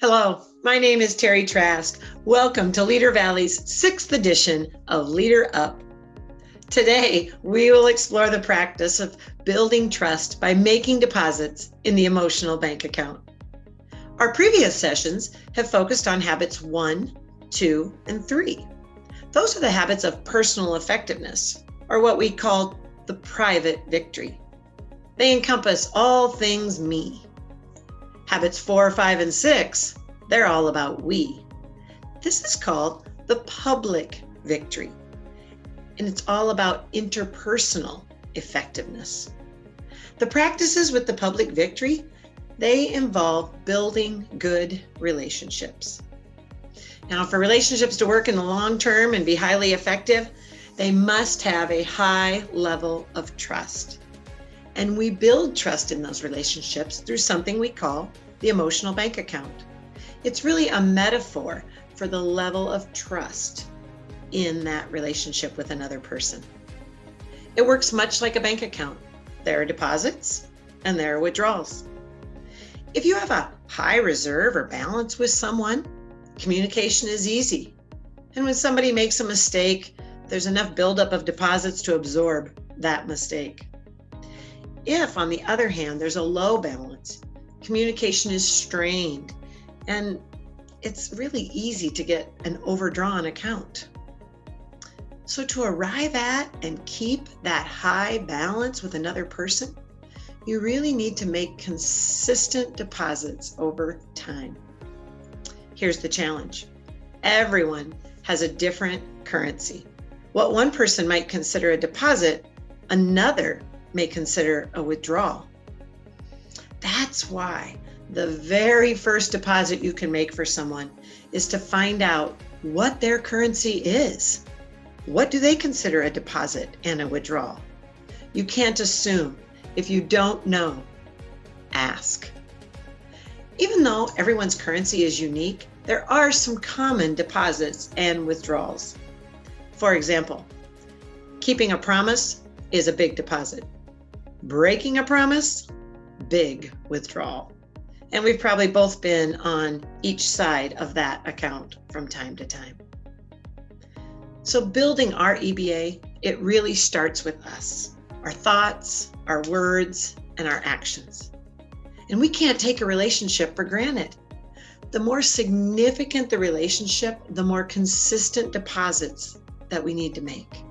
Hello, my name is Terry Trask. Welcome to Leader Valley's 6th edition of Leader Up. Today, we will explore the practice of building trust by making deposits in the emotional bank account. Our previous sessions have focused on habits 1, 2, and 3. Those are the habits of personal effectiveness, or what we call the private victory. They encompass all things me. Habits 4, 5, and 6, they're all about we. This is called the public victory, and it's all about interpersonal effectiveness. The practices with the public victory, they involve building good relationships. Now, for relationships to work in the long term and be highly effective, they must have a high level of trust. And we build trust in those relationships through something we call the emotional bank account. It's really a metaphor for the level of trust in that relationship with another person. It works much like a bank account. There are deposits and there are withdrawals. If you have a high reserve or balance with someone, communication is easy. And when somebody makes a mistake, there's enough buildup of deposits to absorb that mistake. If, on the other hand, there's a low balance, communication is strained, and it's really easy to get an overdrawn account. So to arrive at and keep that high balance with another person, you really need to make consistent deposits over time. Here's the challenge. Everyone has a different currency. What one person might consider a deposit, another may consider a withdrawal. That's why the very first deposit you can make for someone is to find out what their currency is. What do they consider a deposit and a withdrawal? You can't assume. If you don't know, ask. Even though everyone's currency is unique, there are some common deposits and withdrawals. For example, keeping a promise is a big deposit. Breaking a promise, big withdrawal. And we've probably both been on each side of that account from time to time. So building our EBA, it really starts with us, our thoughts, our words, and our actions. And we can't take a relationship for granted. The more significant the relationship, the more consistent deposits that we need to make.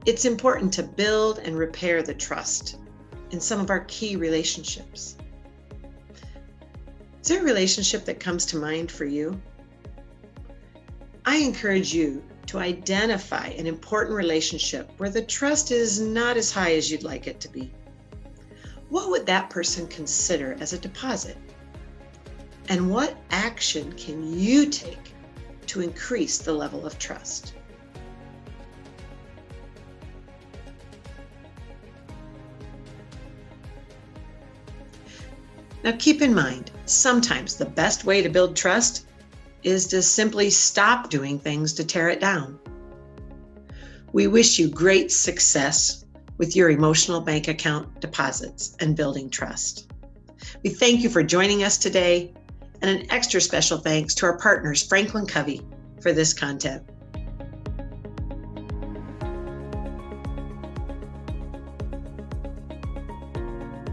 It's important to build and repair the trust in some of our key relationships. Is there a relationship that comes to mind for you? I encourage you to identify an important relationship where the trust is not as high as you'd like it to be. What would that person consider as a deposit? And what action can you take to increase the level of trust? Now keep in mind, sometimes the best way to build trust is to simply stop doing things to tear it down. We wish you great success with your emotional bank account deposits and building trust. We thank you for joining us today, and an extra special thanks to our partners, Franklin Covey, for this content.